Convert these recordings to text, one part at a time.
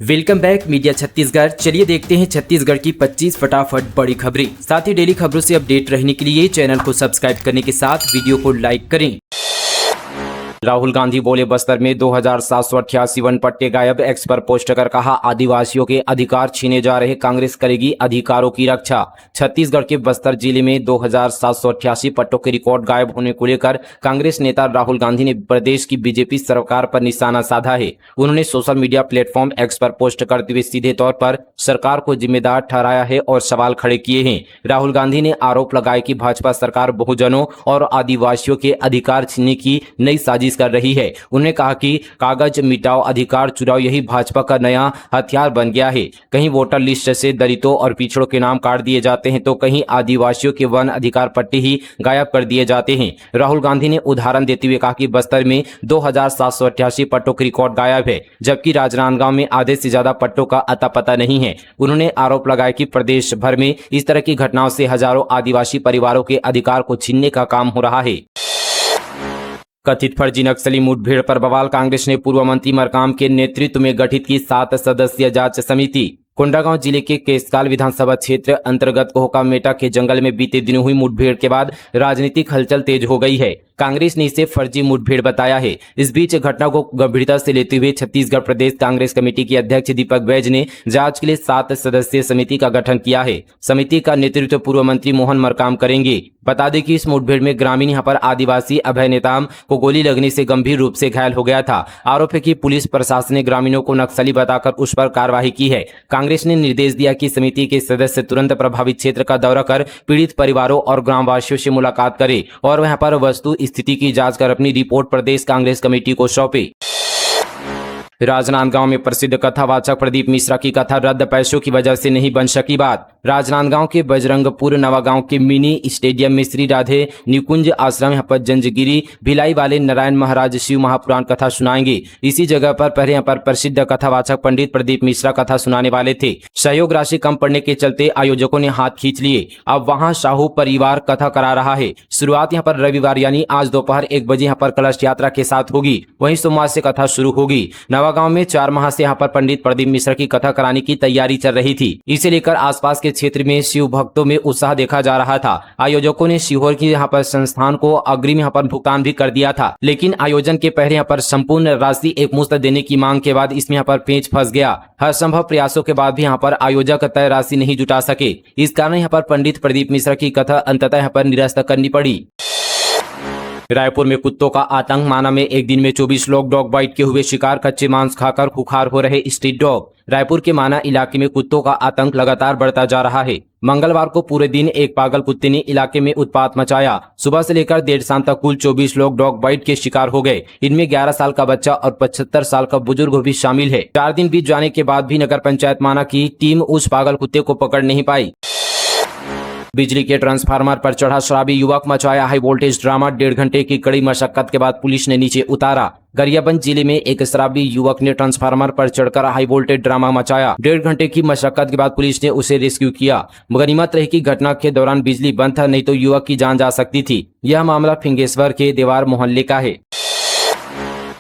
Welcome back media Chhattisgarh. चलिए देखते हैं छत्तीसगढ़ की 25 फटाफट बड़ी खबरें। साथ ही डेली खबरों से अपडेट रहने के लिए चैनल को सब्सक्राइब करने के साथ वीडियो को लाइक करें। राहुल गांधी बोले बस्तर में 2788 वन पट्टे गायब। एक्स पर पोस्ट कर कहा आदिवासियों के अधिकार छीने जा रहे कांग्रेस करेगी अधिकारों की रक्षा। छत्तीसगढ़ के बस्तर जिले में 2788 पट्टों के रिकॉर्ड गायब होने को लेकर कांग्रेस नेता राहुल गांधी ने प्रदेश की बीजेपी सरकार पर निशाना साधा है। उन्होंने सोशल मीडिया प्लेटफॉर्म एक्स पर पोस्ट करते हुए सीधे तौर पर सरकार को जिम्मेदार ठहराया है और सवाल खड़े किए हैं। राहुल गांधी ने आरोप लगाया कि भाजपा सरकार बहुजनों और आदिवासियों के अधिकार छीनने की नई साजिश कर रही है। उन्होंने कहा कि कागज मिटाओ अधिकार चुराओ, यही भाजपा का नया हथियार बन गया है। कहीं वोटर लिस्ट से दलितों और पिछड़ों के नाम काट दिए जाते हैं तो कहीं आदिवासियों के वन अधिकार पट्टे ही गायब कर दिए जाते हैं। राहुल गांधी ने उदाहरण देते हुए कहा कि बस्तर में 2788 पट्टों के रिकॉर्ड गायब है, जबकि राजनांदगांव में आधे से ज्यादा पट्टों का अता पता नहीं है। उन्होंने आरोप लगाया कि प्रदेश भर में इस तरह की घटनाओं से हजारों आदिवासी परिवारों के अधिकार को छीनने का काम हो रहा है। कथित फर्जी नक्सली मुठभेड़ पर बवाल। कांग्रेस ने पूर्व मंत्री मरकाम के नेतृत्व में गठित की 7 सदस्यीय जांच समिति। कोंडागांव जिले के केसकाल विधानसभा क्षेत्र अंतर्गत कोहका-मेटा के जंगल में बीते दिनों हुई मुठभेड़ के बाद राजनीतिक हलचल तेज हो गई है। कांग्रेस ने इसे फर्जी मुठभेड़ बताया है। इस बीच घटना को गंभीरता से लेते हुए छत्तीसगढ़ प्रदेश कांग्रेस कमेटी के अध्यक्ष दीपक बैज ने जांच के लिए 7 सदस्यीय समिति का गठन किया है। समिति का नेतृत्व पूर्व मंत्री मोहन मरकाम करेंगे। बता दें कि इस मुठभेड़ में ग्रामीण यहां पर आदिवासी अभय नेताम को गोली लगने से गंभीर रूप से घायल हो गया था। आरोप है कि पुलिस प्रशासन ने ग्रामीणों को नक्सली बताकर उस पर कार्रवाई की है। कांग्रेस ने निर्देश दिया कि समिति के सदस्य तुरंत प्रभावित क्षेत्र का दौरा कर पीड़ित परिवारों और ग्रामवासियों से मुलाकात करें और वहां पर वस्तु स्थिति की जांच कर अपनी रिपोर्ट प्रदेश कांग्रेस कमेटी को सौंपे। राजनांदगांव में प्रसिद्ध कथावाचक प्रदीप मिश्रा की कथा रद्द, पैसों की वजह से नहीं बन सकी बात। राजनांदगांव के बजरंगपुर नवागांव के मिनी स्टेडियम में श्री राधे निकुंज आश्रम यहाँ पर जंजगिरी भिलाई वाले नारायण महाराज शिव महापुराण कथा सुनाएंगे। इसी जगह पर पहले यहाँ पर प्रसिद्ध कथावाचक पंडित प्रदीप मिश्रा कथा सुनाने वाले थे। सहयोग राशि कम पड़ने के चलते आयोजकों ने हाथ खींच लिए। अब वहाँ शाहू परिवार कथा करा रहा है। शुरुआत यहाँ पर रविवार यानी आज दोपहर 1 बजे यहाँ पर कलश यात्रा के साथ होगी। वहीं सोमवार से कथा शुरू होगी। नवागांव में 4 माह से यहाँ पर पंडित प्रदीप मिश्रा की कथा कराने की तैयारी चल रही थी। इसे लेकर आसपास के क्षेत्र में शिव भक्तों में उत्साह देखा जा रहा था। आयोजकों ने शिवहर की यहाँ पर संस्थान को अग्रिम यहाँ पर भुगतान भी कर दिया था, लेकिन आयोजन के पहले यहाँ पर संपूर्ण राशि एकमुश्त देने की मांग के बाद इसमें यहाँ पर पेंच फंस गया। हर संभव प्रयासों के बाद भी यहाँ पर आयोजक तय राशि नहीं जुटा सके। इस कारण यहाँ पर पंडित प्रदीप मिश्रा की कथा अंततः यहाँ पर निरस्त करनी पड़ी। रायपुर में कुत्तों का आतंक। माना में एक दिन में 24 लोग डॉग बाइट के हुए शिकार। कच्चे मांस खाकर खुखार हो रहे स्ट्रीट डॉग। रायपुर के माना इलाके में कुत्तों का आतंक लगातार बढ़ता जा रहा है। मंगलवार को पूरे दिन एक पागल कुत्ते ने इलाके में उत्पात मचाया। सुबह से लेकर देर शाम तक कुल 24 लोग डॉग बाइट के शिकार हो गए। इनमें 11 साल का बच्चा और 75 साल का बुजुर्ग भी शामिल है। 4 दिन बीत जाने के बाद भी नगर पंचायत माना की टीम उस पागल कुत्ते को पकड़ नहीं पाई। बिजली के ट्रांसफार्मर पर चढ़ा शराबी युवक, मचाया हाई वोल्टेज ड्रामा। 1.5 घंटे की कड़ी मशक्कत के बाद पुलिस ने नीचे उतारा। गरियाबंद जिले में एक शराबी युवक ने ट्रांसफार्मर पर चढ़कर हाई वोल्टेज ड्रामा मचाया। 1.5 घंटे की मशक्कत के बाद पुलिस ने उसे रेस्क्यू किया। गनीमत रही कि घटना के दौरान बिजली बंद था, नहीं तो युवक की जान जा सकती थी। यह मामला फिंगेश्वर के देवार मोहल्ले का है।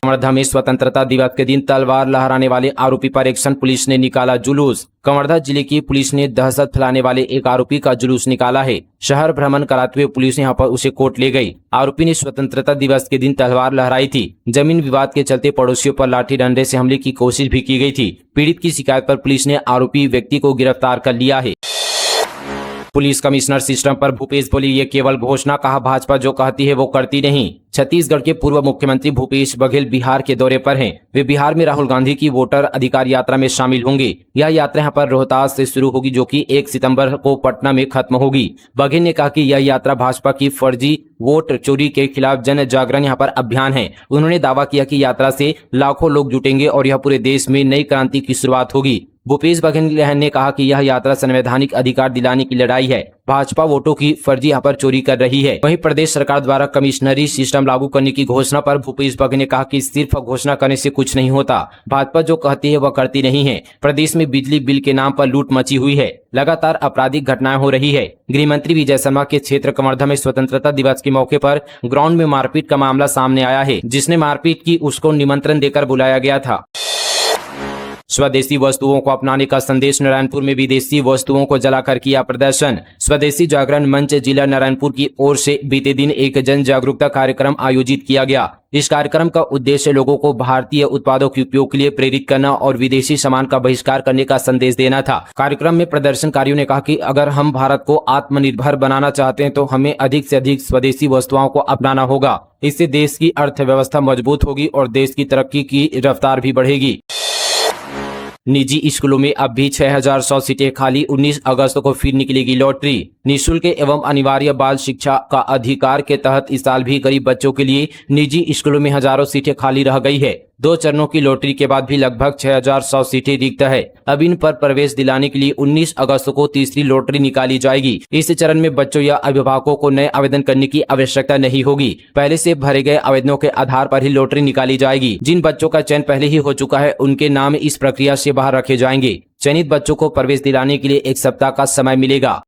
कवर्धा में स्वतंत्रता दिवस के दिन तलवार लहराने वाले आरोपी पर एक्शन, पुलिस ने निकाला जुलूस। कवर्धा जिले की पुलिस ने दहशत फैलाने वाले एक आरोपी का जुलूस निकाला है। शहर भ्रमण कराते हुए पुलिस यहाँ पर उसे कोर्ट ले गई। आरोपी ने स्वतंत्रता दिवस के दिन तलवार लहराई थी। जमीन विवाद के चलते पड़ोसियों पर लाठी डंडे से हमले की कोशिश भी की गई थी। पीड़ित की शिकायत पर पुलिस ने आरोपी व्यक्ति को गिरफ्तार कर लिया है। पुलिस कमिश्नर सिस्टम पर भूपेश बोले ये केवल घोषणा, कहा भाजपा जो कहती है वो करती नहीं। छत्तीसिगढ़ के पूर्व मुख्यमंत्री भूपेश बघेल बिहार के दौरे पर हैं। वे बिहार में राहुल गांधी की वोटर अधिकार यात्रा में शामिल होंगे। यह यात्रा यहाँ पर रोहतास से शुरू होगी, जो कि 1 सितंबर को पटना में खत्म होगी। बघेल ने कहा कि यह यात्रा भाजपा की फर्जी वोट चोरी के खिलाफ जन जागरण यहाँ पर अभियान है। उन्होंने दावा किया कि यात्रा से लाखों लोग जुटेंगे और यह पूरे देश में नई क्रांति की शुरुआत होगी। भूपेश बघेल ने कहा कि यह यात्रा संवैधानिक अधिकार दिलाने की लड़ाई है। भाजपा वोटों की फर्जी यहाँ पर चोरी कर रही है। वहीं प्रदेश सरकार द्वारा कमिश्नरी सिस्टम लागू करने की घोषणा पर भूपेश बघेल ने कहा कि सिर्फ घोषणा करने से कुछ नहीं होता। भाजपा जो कहती है वह करती नहीं है। प्रदेश में बिजली बिल के नाम पर लूट मची हुई है। लगातार आपराधिक घटनाएं हो रही है। गृह मंत्री विजय शर्मा के क्षेत्र कवर्धा में स्वतंत्रता दिवस के मौके पर ग्राउंड में मारपीट का मामला सामने आया है। जिसने मारपीट की उसको निमंत्रण देकर बुलाया गया था। स्वदेशी वस्तुओं को अपनाने का संदेश। नारायणपुर में विदेशी वस्तुओं को जलाकर किया प्रदर्शन। स्वदेशी जागरण मंच जिला नारायणपुर की ओर से बीते दिन एक जन जागरूकता कार्यक्रम आयोजित किया गया। इस कार्यक्रम का उद्देश्य लोगों को भारतीय उत्पादों के उपयोग के लिए प्रेरित करना और विदेशी सामान का बहिष्कार करने का संदेश देना था। कार्यक्रम में प्रदर्शनकारियों ने कहा कि अगर हम भारत को आत्मनिर्भर बनाना चाहते हैं तो हमें अधिक से अधिक स्वदेशी वस्तुओं को अपनाना होगा। इससे देश की अर्थव्यवस्था मजबूत होगी और देश की तरक्की की रफ्तार भी बढ़ेगी। निजी स्कूलों में अब भी 6100 सीटें खाली। 19 अगस्त को फिर निकलेगी लॉटरी। निःशुल्क एवं अनिवार्य बाल शिक्षा का अधिकार के तहत इस साल भी गरीब बच्चों के लिए निजी स्कूलों में हजारों सीटें खाली रह गई है। 2 चरणों की लॉटरी के बाद भी लगभग 6100 सीटें रिक्त है। अब इन पर प्रवेश दिलाने के लिए 19 अगस्त को तीसरी लॉटरी निकाली जाएगी। इस चरण में बच्चों या अभिभावकों को नए आवेदन करने की आवश्यकता नहीं होगी। पहले से भरे गए आवेदनों के आधार पर ही लॉटरी निकाली जाएगी। जिन बच्चों का चयन पहले ही हो चुका है उनके नाम इस प्रक्रिया से बाहर रखे जाएंगे। चयनित बच्चों को प्रवेश दिलाने के लिए 1 सप्ताह का समय मिलेगा।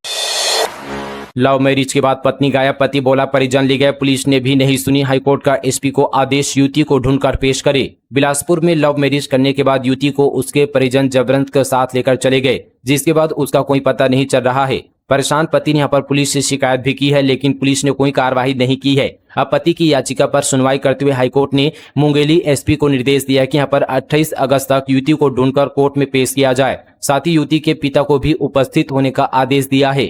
लव मैरिज के बाद पत्नी गायब, पति बोला परिजन ले गए, पुलिस ने भी नहीं सुनी हाईकोर्ट का एसपी को आदेश, युवती को ढूंढकर पेश करे। बिलासपुर में लव मैरिज करने के बाद युवती को उसके परिजन जबरदस्त के साथ लेकर चले गए, जिसके बाद उसका कोई पता नहीं चल रहा है। परेशान पति ने यहाँ पर पुलिस से शिकायत भी की है, लेकिन पुलिस ने कोई कार्रवाई नहीं की है। अब पति की याचिका पर सुनवाई करते हुए हाईकोर्ट ने मुंगेली एसपी को निर्देश दिया कि यहाँ पर 28 अगस्त तक युवती को ढूंढकर कोर्ट में पेश किया जाए। साथ ही युवती के पिता को भी उपस्थित होने का आदेश दिया है।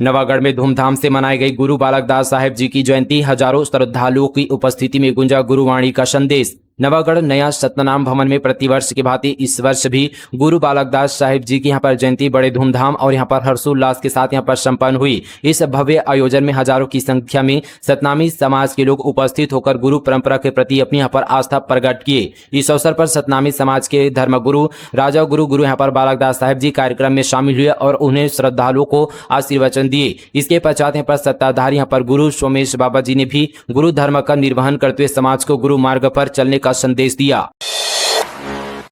नवागढ़ में धूमधाम से मनाई गई गुरु बालक दास साहेब जी की जयंती। हजारों श्रद्धालुओं की उपस्थिति में गुंजा गुरुवाणी का संदेश। नवागढ़ नया सत्यनाम भवन में प्रतिवर्ष की भांति इस वर्ष भी गुरु बालक दास साहिब जी की यहाँ पर जयंती बड़े धूमधाम और यहाँ पर हर्षोल्लास के साथ यहाँ पर संपन्न हुई। इस भव्य आयोजन में हजारों की संख्या में सतनामी समाज के लोग उपस्थित होकर गुरु परंपरा के प्रति अपनी यहाँ पर आस्था प्रकट किए। इस अवसर पर सतनामी समाज के धर्मगुरु राजा गुरु यहाँ पर बालक दास साहिब जी कार्यक्रम में शामिल हुए और उन्हें श्रद्धालुओं को आशीर्वचन दिए। इसके पश्चात यहाँ पर सत्ताधारी यहाँ पर गुरु सोमेश बाबा जी ने भी गुरु धर्म का निर्वहन करते हुए समाज को गुरु मार्ग पर चलने का संदेश दिया।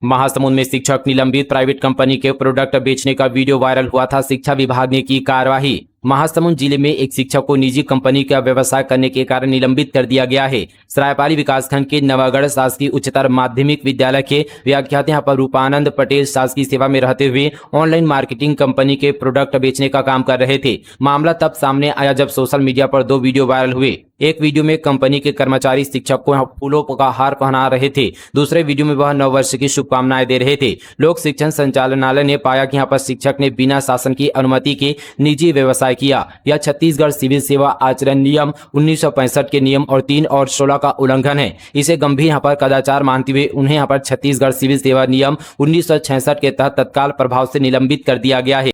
महासमुंद में शिक्षक निलंबित, प्राइवेट कंपनी के प्रोडक्ट बेचने का वीडियो वायरल हुआ था। शिक्षा विभाग ने की कार्रवाई। महासमुंद जिले में एक शिक्षक को निजी कंपनी का व्यवसाय करने के कारण निलंबित कर दिया गया है। सरायपाली विकासखंड के नवागढ़ शासकीय उच्चतर माध्यमिक विद्यालय के व्याख्याता यहाँ पर रूपानंद पटेल शासकीय सेवा में रहते हुए ऑनलाइन मार्केटिंग कंपनी के प्रोडक्ट बेचने का काम कर रहे थे। मामला तब सामने आया जब सोशल मीडिया पर 2 वीडियो वायरल हुए। एक वीडियो में कंपनी के कर्मचारी शिक्षक को फूलों का हार पहना रहे थे। दूसरे वीडियो में वह नववर्ष की शुभकामनाएं दे रहे थे। लोक शिक्षण संचालनालय ने पाया कि यहाँ पर शिक्षक ने बिना शासन की अनुमति के निजी व्यवसाय किया। यह छत्तीसगढ़ सिविल सेवा आचरण नियम 1965 के नियम और 3 और 16 का उल्लंघन है। इसे गंभीर यहाँ पर कदाचार मानते हुए उन्हें यहाँ पर छत्तीसगढ़ सिविल सेवा नियम 1966 के तहत तत्काल प्रभाव से निलंबित कर दिया गया है।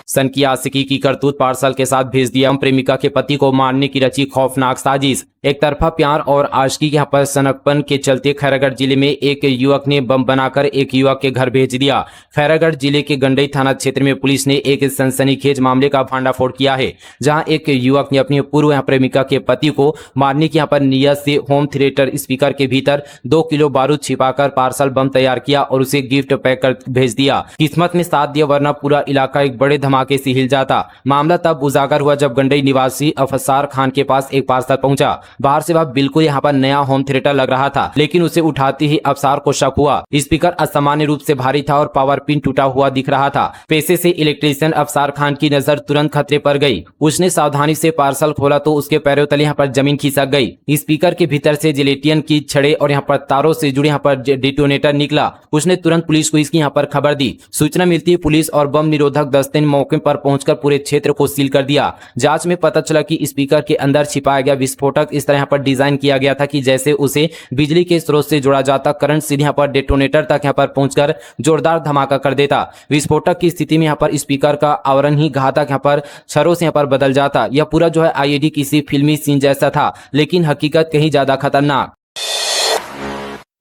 सन की आशिकी की करतूत पार्सल के साथ भेज दिया। प्रेमिका के पति को मारने की रची खौफनाक साजिश। एक तरफा प्यार और आशिकी के यहाँ पर सनकपन के चलते खैरागढ़ जिले में एक युवक ने बम बनाकर एक युवक के घर भेज दिया। खैरागढ़ जिले के गंडई थाना क्षेत्र में पुलिस ने एक सनसनीखेज मामले का भांडाफोड़ किया है, जहां एक युवक ने अपनी पूर्व प्रेमिका के पति को मारने की यहाँ पर नियत से होम थिएटर स्पीकर के भीतर 2 किलो बारूद छिपाकर पार्सल बम तैयार किया और उसे गिफ्ट पैक कर भेज दिया। किस्मत ने साथ दिया, वरना पूरा इलाका एक बड़े धमाके से हिल जाता। मामला तब उजागर हुआ जब गंडई निवासी अफसार खान के पास एक पार्सल पहुंचा। बाहर से वह बिल्कुल यहाँ पर नया होम थिएटर लग रहा था, लेकिन उसे उठाते ही अफसार को शक हुआ। स्पीकर असामान्य रूप से भारी था और पावर पिन टूटा हुआ दिख रहा था। पेशे से इलेक्ट्रीशियन अफसार खान की नजर तुरंत खतरे पर गई। उसने सावधानी से पार्सल खोला तो उसके पैरों तले यहाँ पर जमीन खिसक गई। स्पीकर के भीतर से जिलेटियन की छड़े और यहाँ पर तारों से जुड़े यहाँ पर डिटोनेटर निकला। उसने तुरंत पुलिस को इसकी यहाँ पर खबर दी। सूचना मिलती है पुलिस और बम निरोधक दस्ते ने मौके पर पहुंचकर पूरे क्षेत्र को सील कर दिया। जांच में पता चला कि स्पीकर के अंदर छिपाया गया विस्फोटक इस तरह पर डिजाइन किया गया था कि जैसे उसे बिजली के स्रोत से जोड़ा जाता, करंट सीधे यहाँ पर डेटोनेटर तक यहाँ पर पहुंचकर जोरदार धमाका कर देता। विस्फोटक की स्थिति में यहाँ पर स्पीकर का आवरण ही घातक यहाँ पर क्षरों से यहाँ पर बदल जाता। यह पूरा जो है आईईडी किसी फिल्मी सीन जैसा था, लेकिन हकीकत कहीं ज्यादा खतरनाक।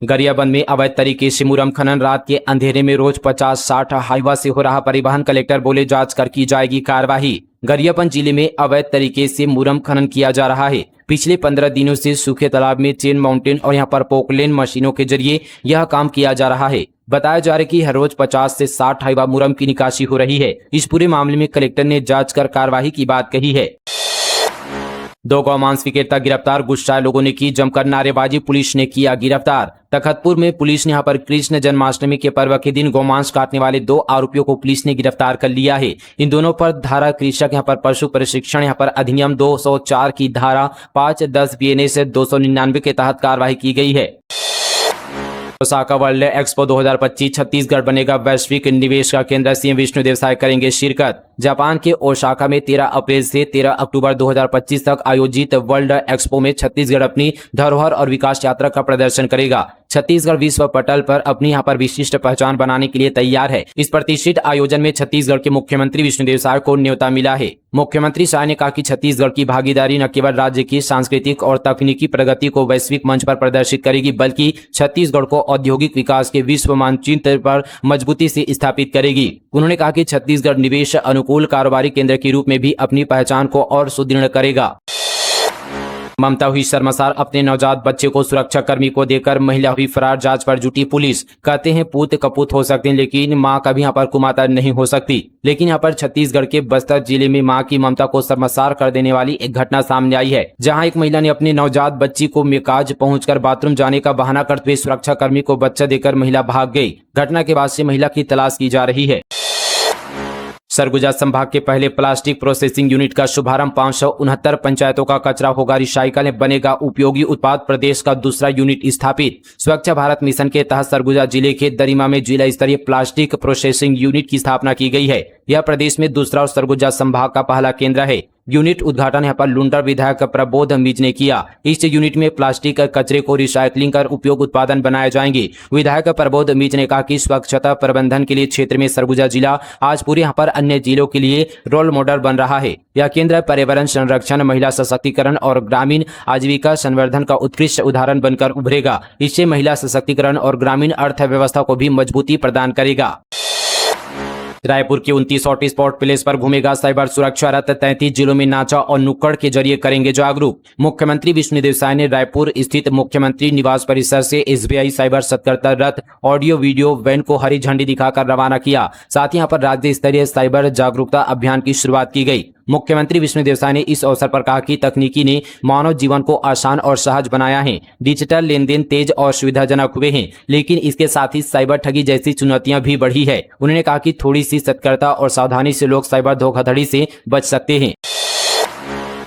गरियाबंद में अवैध तरीके से मुरम खनन, रात के अंधेरे में रोज 50-60 हाईवा से हो रहा परिवहन। कलेक्टर बोले जांच कर की जाएगी कार्रवाई। गरियाबंद जिले में अवैध तरीके से मुरम खनन किया जा रहा है। पिछले 15 दिनों से सूखे तालाब में चेन माउंटेन और यहाँ पर पोकलेन मशीनों के जरिए यह काम किया जा रहा है। बताया जा रहा है कि हर रोज 50 से 60 हाईवा मुरम की निकासी हो रही है। इस पूरे मामले में कलेक्टर ने जांच कर कार्रवाई की बात कही है। दो गौमांस विक्रेता गिरफ्तार, गुस्साए लोगों ने की जमकर नारेबाजी, पुलिस ने किया गिरफ्तार। तखतपुर में पुलिस ने यहां पर कृष्ण जन्माष्टमी के पर्व के दिन गौमांस काटने वाले 2 आरोपियों को पुलिस ने गिरफ्तार कर लिया है। इन दोनों पर धारा कृषक यहां पर पशु प्रशिक्षण यहां पर अधिनियम 204 की धारा 5-10 बीएनएस 299 के तहत कार्रवाई की गई है। ओसाका वर्ल्ड एक्सपो 2025 छत्तीसगढ़ बनेगा वैश्विक निवेश का केंद्र, सीएम विष्णुदेव साय करेंगे शिरकत। जापान के ओसाका में 13 अप्रैल से 13 अक्टूबर 2025 तक आयोजित वर्ल्ड एक्सपो में छत्तीसगढ़ अपनी धरोहर और विकास यात्रा का प्रदर्शन करेगा। छत्तीसगढ़ विश्व पटल पर अपनी यहां पर विशिष्ट पहचान बनाने के लिए तैयार है। इस प्रतिष्ठित आयोजन में छत्तीसगढ़ के मुख्यमंत्री विष्णुदेव साय को न्योता मिला है। मुख्यमंत्री साय ने कहा कि छत्तीसगढ़ की भागीदारी न केवल राज्य की सांस्कृतिक और तकनीकी प्रगति को वैश्विक मंच पर प्रदर्शित करेगी, बल्कि छत्तीसगढ़ को औद्योगिक विकास के विश्व मानचित्र पर मजबूती से स्थापित करेगी। उन्होंने कहा कि छत्तीसगढ़ निवेश अनुकूल कारोबारी केंद्र के रूप में भी अपनी पहचान को और सुदृढ़ करेगा। ममता हुई शर्मसार, अपने नवजात बच्चे को सुरक्षा कर्मी को देकर महिला हुई फरार, जांच पर जुटी पुलिस। कहते हैं पूत कपूत हो सकते हैं, लेकिन मां कभी यहाँ पर कुमाता नहीं हो सकती। लेकिन यहाँ पर छत्तीसगढ़ के बस्तर जिले में मां की ममता को शर्मसार कर देने वाली एक घटना सामने आई है, जहां एक महिला ने अपनी नवजात बच्ची को मेकाज पहुंचकर बाथरूम जाने का बहाना करते हुए सुरक्षा कर्मी को बच्चा देकर महिला भाग गई। घटना के बाद से महिला की तलाश की जा रही है। सरगुजा संभाग के पहले प्लास्टिक प्रोसेसिंग यूनिट का शुभारंभ, 569 पंचायतों का कचरा होगा रिसाइकल, बनेगा उपयोगी उत्पाद, प्रदेश का दूसरा यूनिट स्थापित। स्वच्छ भारत मिशन के तहत सरगुजा जिले के दरिमा में जिला स्तरीय प्लास्टिक प्रोसेसिंग यूनिट की स्थापना की गई है। यह प्रदेश में दूसरा और सरगुजा संभाग का पहला केंद्र है। यूनिट उद्घाटन यहाँ पर लुंडर विधायक प्रबोध मीज ने किया। इस यूनिट में प्लास्टिक कचरे को रिसाइकलिंग कर उपयोग उत्पादन बनाए जाएंगे। विधायक प्रबोध मीज ने कहा कि स्वच्छता प्रबंधन के लिए क्षेत्र में सरगुजा जिला आज पूरे यहाँ पर अन्य जिलों के लिए रोल मॉडल बन रहा है। यह केंद्र पर्यावरण संरक्षण, महिला सशक्तिकरण और ग्रामीण आजीविका संवर्धन का उत्कृष्ट उदाहरण बनकर उभरेगा। इससे महिला सशक्तिकरण और ग्रामीण अर्थव्यवस्था को भी मजबूती प्रदान करेगा। रायपुर के 29 हॉटस्पॉट प्लेस पर घूमेगा साइबर सुरक्षा रथ, 33 जिलों में नाचा और नुक्कड़ के जरिए करेंगे जागरूक। मुख्यमंत्री विष्णुदेव साय ने रायपुर स्थित मुख्यमंत्री निवास परिसर से एसबीआई साइबर सतर्कता रथ ऑडियो वीडियो वैन को हरी झंडी दिखाकर रवाना किया। साथ ही यहाँ पर राज्य स्तरीय साइबर जागरूकता अभियान की शुरुआत की गई। मुख्यमंत्री विष्णुदेव साय ने इस अवसर पर कहा कि तकनीकी ने मानव जीवन को आसान और सहज बनाया है। डिजिटल लेन देन तेज और सुविधाजनक हुए हैं, लेकिन इसके साथ ही साइबर ठगी जैसी चुनौतियां भी बढ़ी है। उन्होंने कहा कि थोड़ी सी सतर्कता और सावधानी से लोग साइबर धोखाधड़ी से बच सकते हैं।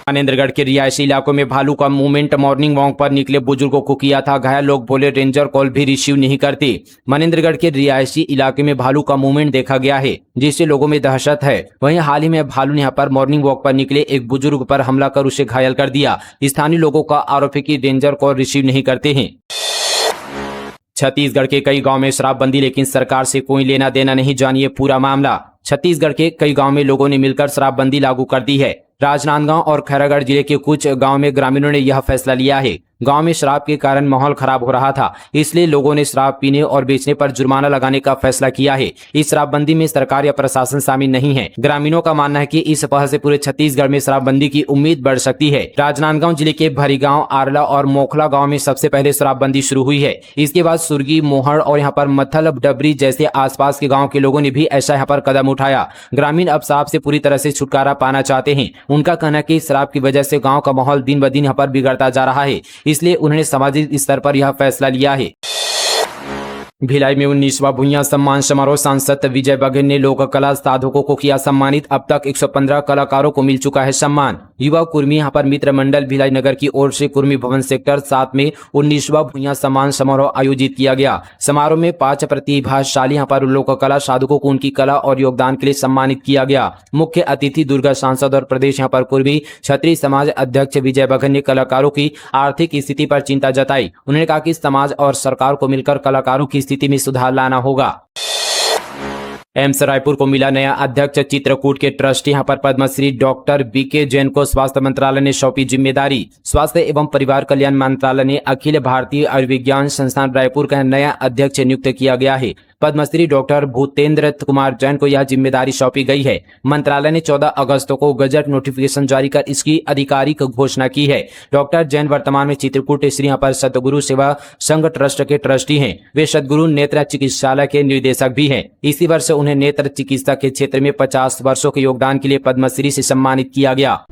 मनेन्द्रगढ़ के रिहायशी इलाकों में भालू का मूवमेंट, मॉर्निंग वॉक पर निकले बुजुर्गों को किया था घायल, लोग बोले रेंजर कॉल भी रिसीव नहीं करते। मनेन्द्रगढ़ के रिहायशी इलाके में भालू का मूवमेंट देखा गया है, जिससे लोगों में दहशत है। वहीं हाल ही में भालू ने यहाँ पर मॉर्निंग वॉक पर निकले एक बुजुर्ग पर हमला कर उसे घायल कर दिया। स्थानीय लोगों का आरोप है कि रेंजर कॉल रिसीव नहीं करते हैं। छत्तीसगढ़ के कई गांव में शराबबंदी, लेकिन सरकार से कोई लेना देना नहीं, जानिए पूरा मामला। छत्तीसगढ़ के कई गांव में लोगों ने मिलकर शराबबंदी लागू कर दी है। राजनांदगांव और खैरागढ़ जिले के कुछ गांव में ग्रामीणों ने यह फैसला लिया है। गांव में शराब के कारण माहौल खराब हो रहा था, इसलिए लोगों ने शराब पीने और बेचने पर जुर्माना लगाने का फैसला किया है। इस शराबबंदी में सरकार या प्रशासन शामिल नहीं है। ग्रामीणों का मानना है कि इस पहल से पूरे छत्तीसगढ़ में शराबबंदी की उम्मीद बढ़ सकती है। राजनांदगांव जिले के भरीगांव, आरला और मोखला गाँव में सबसे पहले शराबबंदी शुरू हुई है। इसके बाद सुरगी, मोहड़ और यहाँ पर मथल, डबरी जैसे आसपास के गाँव के लोगों ने भी ऐसा यहाँ पर कदम उठाया। ग्रामीण अब शराब से पूरी तरह से छुटकारा पाना चाहते हैं। उनका कहना है कि शराब की वजह से गाँव का माहौल दिन ब दिन यहाँ पर बिगड़ता जा रहा है, इसलिए उन्होंने सामाजिक स्तर पर यह फैसला लिया है। भिलाई में 19वां भुइयां सम्मान समारोह, सांसद विजय बघेल ने लोक कला साधकों को किया सम्मानित। अब तक 115 कलाकारों को मिल चुका है सम्मान। युवा कुर्मी यहाँ पर मित्र मंडल भिलाई नगर की ओर से कुर्मी भवन सेक्टर 7 में 19वां भुइयां सम्मान समारोह आयोजित किया गया। समारोह में 5 प्रतिभाशाली यहाँ पर लोक कला साधकों को उनकी कला और योगदान के लिए सम्मानित किया गया। मुख्य अतिथि दुर्गा सांसद और प्रदेश यहाँ पर कुर्मी क्षत्रिय समाज अध्यक्ष विजय बघेल ने कलाकारों की आर्थिक स्थिति पर चिंता जताई। उन्होंने कहा कि समाज और सरकार को मिलकर कलाकारों की स्थिति में सुधार लाना होगा। एम्स रायपुर को मिला नया अध्यक्ष, चित्रकूट के ट्रस्टी यहाँ पर पद्मश्री डॉक्टर बीके जैन को स्वास्थ्य मंत्रालय ने सौंपी जिम्मेदारी। स्वास्थ्य एवं परिवार कल्याण मंत्रालय ने अखिल भारतीय आयुर्विज्ञान संस्थान रायपुर का नया अध्यक्ष नियुक्त किया गया है। पद्मश्री डॉक्टर भूतेंद्र कुमार जैन को यह जिम्मेदारी सौंपी गई है। मंत्रालय ने 14 अगस्त को गजट नोटिफिकेशन जारी कर इसकी आधिकारिक घोषणा की है। डॉक्टर जैन वर्तमान में चित्रकूट श्री यहाँ पर सतगुरु सेवा संघ ट्रस्ट के ट्रस्टी हैं। वे सतगुरु नेत्र चिकित्सालय के निर्देशक भी हैं। इसी वर्ष उन्हें नेत्र चिकित्सा के क्षेत्र में 50 वर्षों के योगदान के लिए पद्मश्री से सम्मानित किया गया।